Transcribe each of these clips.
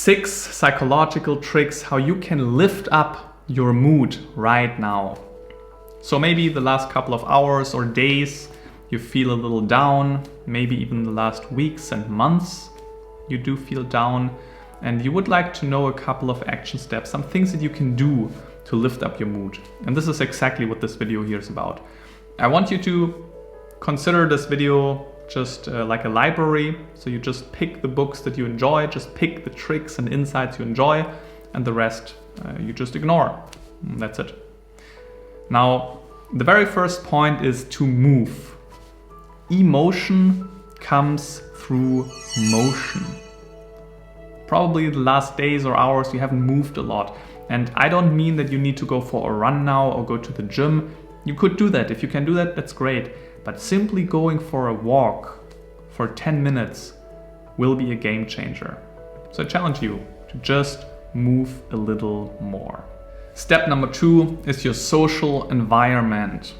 6 psychological tricks how you can lift up your mood right now. So maybe the last couple of hours or days you feel a little down, maybe even the last weeks and months you do feel down, and you would like to know a couple of action steps, some things that you can do to lift up your mood. And this is exactly what this video here is about. I want you to consider this video just like a library. So you just pick the books that you enjoy, just pick the tricks and insights you enjoy, and the rest you just ignore. That's it. Now, the very first point is to move. Emotion comes through motion. Probably the last days or hours you haven't moved a lot. And I don't mean that you need to go for a run now or go to the gym. You could do that. If you can do that, that's great. But simply going for a walk for 10 minutes will be a game changer. So I challenge you to just move a little more. Step number 2 is your social environment.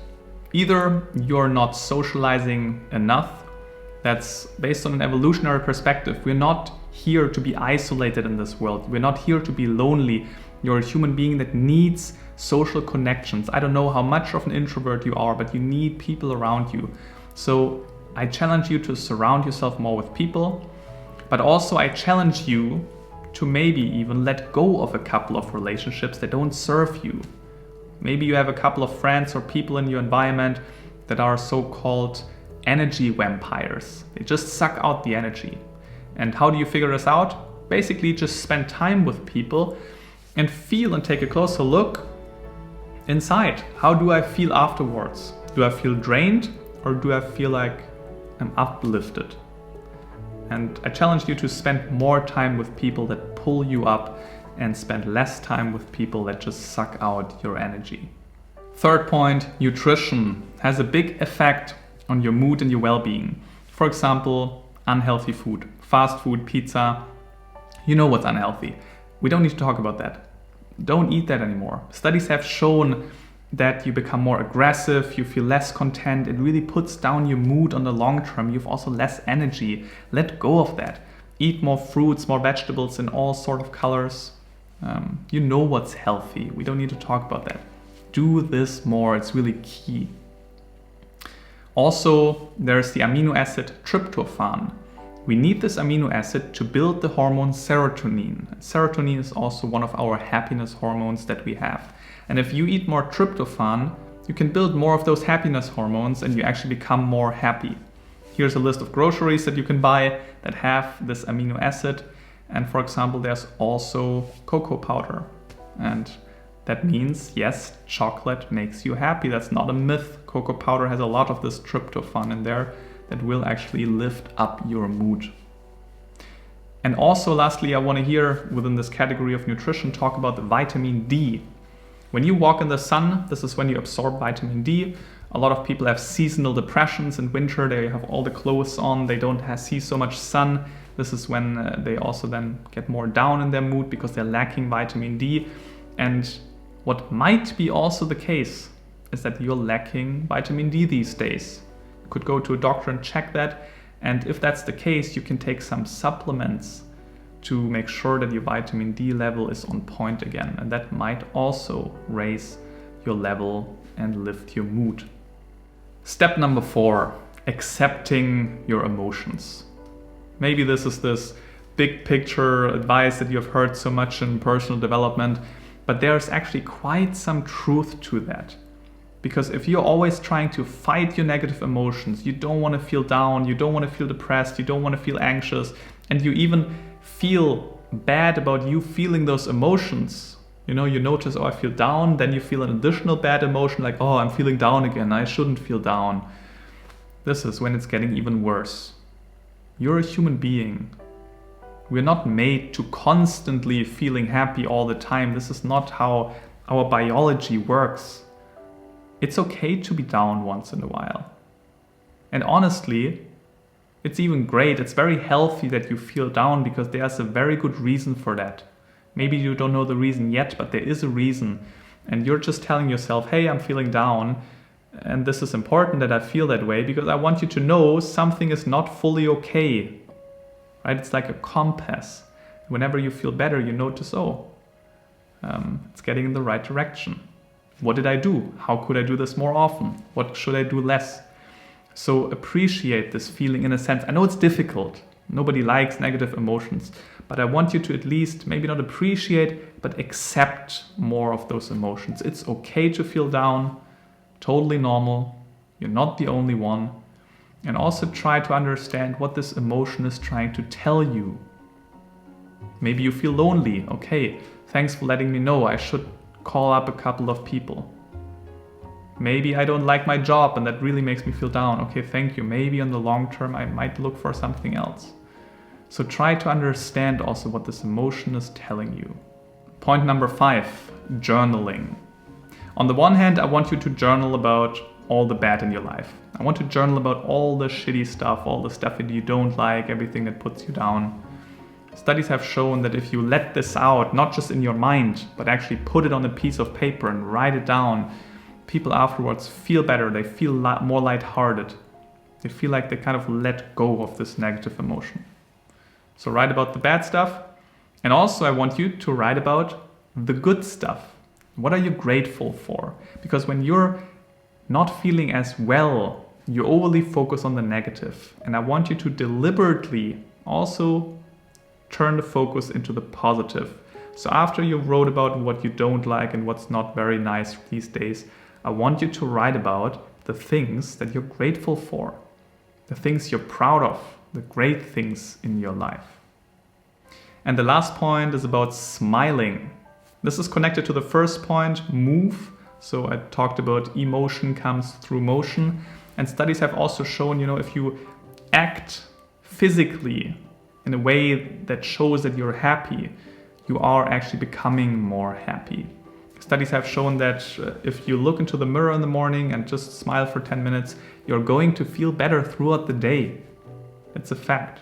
Either you're not socializing enough. That's based on an evolutionary perspective. We're not here to be isolated in this world. We're not here to be lonely. You're a human being that needs social connections. I don't know how much of an introvert you are, but you need people around you. So I challenge you to surround yourself more with people, but also I challenge you to maybe even let go of a couple of relationships that don't serve you. Maybe you have a couple of friends or people in your environment that are so-called energy vampires. They just suck out the energy. And how do you figure this out? Basically just spend time with people and feel and take a closer look inside. How do I feel afterwards? Do I feel drained or do I feel like I'm uplifted? And I challenge you to spend more time with people that pull you up and spend less time with people that just suck out your energy. Third point, nutrition has a big effect on your mood and your well-being. For example, unhealthy food, fast food, pizza. You know what's unhealthy. We don't need to talk about that. Don't eat that anymore. Studies have shown that you become more aggressive, you feel less content. It really puts down your mood on the long term. You have also less energy. Let go of that. Eat more fruits, more vegetables in all sort of colors. You know what's healthy. We don't need to talk about that. Do this more. It's really key. Also, there's the amino acid tryptophan. We need this amino acid to build the hormone serotonin. Serotonin is also one of our happiness hormones that we have. And if you eat more tryptophan, you can build more of those happiness hormones and you actually become more happy. Here's a list of groceries that you can buy that have this amino acid. And for example, there's also cocoa powder. And that means, yes, chocolate makes you happy. That's not a myth. Cocoa powder has a lot of this tryptophan in there that will actually lift up your mood. And also, lastly, I want to hear within this category of nutrition talk about the vitamin D. When you walk in the sun, this is when you absorb vitamin D. A lot of people have seasonal depressions in winter. They have all the clothes on. They don't see so much sun. This is when they also then get more down in their mood because they're lacking vitamin D. And what might be also the case is that you're lacking vitamin D these days. You could go to a doctor and check that. And if that's the case, you can take some supplements to make sure that your vitamin D level is on point again. And that might also raise your level and lift your mood. Step number 4, accepting your emotions. Maybe this is this big picture advice that you have heard so much in personal development, but there's actually quite some truth to that. Because if you're always trying to fight your negative emotions, you don't want to feel down, you don't want to feel depressed, you don't want to feel anxious, and you even feel bad about you feeling those emotions. You know, you notice, oh, I feel down, then you feel an additional bad emotion like, oh, I'm feeling down again, I shouldn't feel down. This is when it's getting even worse. You're a human being. We're not made to constantly feeling happy all the time. This is not how our biology works. It's okay to be down once in a while. And honestly, it's even great. It's very healthy that you feel down because there's a very good reason for that. Maybe you don't know the reason yet, but there is a reason. And you're just telling yourself, hey, I'm feeling down. And this is important that I feel that way because I want you to know something is not fully okay. Right? It's like a compass. whenever you feel better, you notice, oh, it's getting in the right direction. What did I do? How could I do this more often? What should I do less? So appreciate this feeling in a sense. I know it's difficult. Nobody likes negative emotions, but I want you to at least maybe not appreciate, but accept more of those emotions. It's okay to feel down, totally normal. You're not the only one. And also try to understand what this emotion is trying to tell you. Maybe you feel lonely. Okay, thanks for letting me know. I should call up a couple of people. Maybe I don't like my job and that really makes me feel down. Okay, thank you. Maybe on the long term I might look for something else. So try to understand also what this emotion is telling you. Point number 5, journaling. On the one hand, I want you to journal about all the bad in your life. I want to journal about all the shitty stuff, all the stuff that you don't like, everything that puts you down. Studies have shown that if you let this out, not just in your mind, but actually put it on a piece of paper and write it down, people afterwards feel better, they feel more lighthearted. They feel like they kind of let go of this negative emotion. So write about the bad stuff. And also I want you to write about the good stuff. What are you grateful for? Because when you're not feeling as well, you overly focus on the negative. And I want you to deliberately also turn the focus into the positive. So after you wrote about what you don't like and what's not very nice these days, I want you to write about the things that you're grateful for, the things you're proud of, the great things in your life. And the last point is about smiling. This is connected to the first point, move. So I talked about emotion comes through motion. And studies have also shown, if you act physically in a way that shows that you're happy, you are actually becoming more happy. Studies have shown that if you look into the mirror in the morning and just smile for 10 minutes, you're going to feel better throughout the day. It's a fact.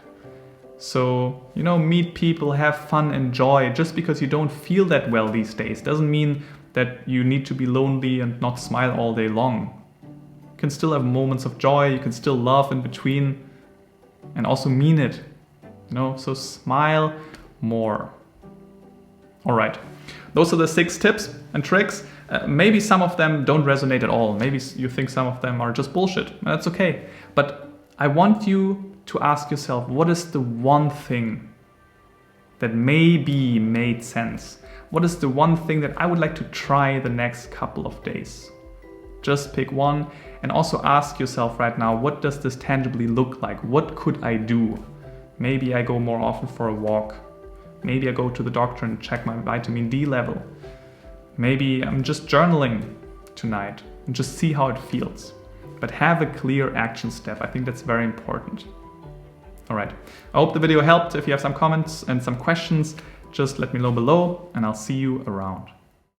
So, meet people, have fun, enjoy. Just because you don't feel that well these days doesn't mean that you need to be lonely and not smile all day long. You can still have moments of joy, you can still laugh in between, and also mean it. So smile more. All right. Those are the 6 tips and tricks. Maybe some of them don't resonate at all. Maybe you think some of them are just bullshit. That's okay. But I want you to ask yourself, what is the one thing that maybe made sense? What is the one thing that I would like to try the next couple of days? Just pick one and also ask yourself right now, what does this tangibly look like? What could I do? Maybe I go more often for a walk. Maybe I go to the doctor and check my vitamin D level. Maybe I'm just journaling tonight and just see how it feels. But have a clear action step. I think that's very important. All right. I hope the video helped. If you have some comments and some questions, just let me know below and I'll see you around.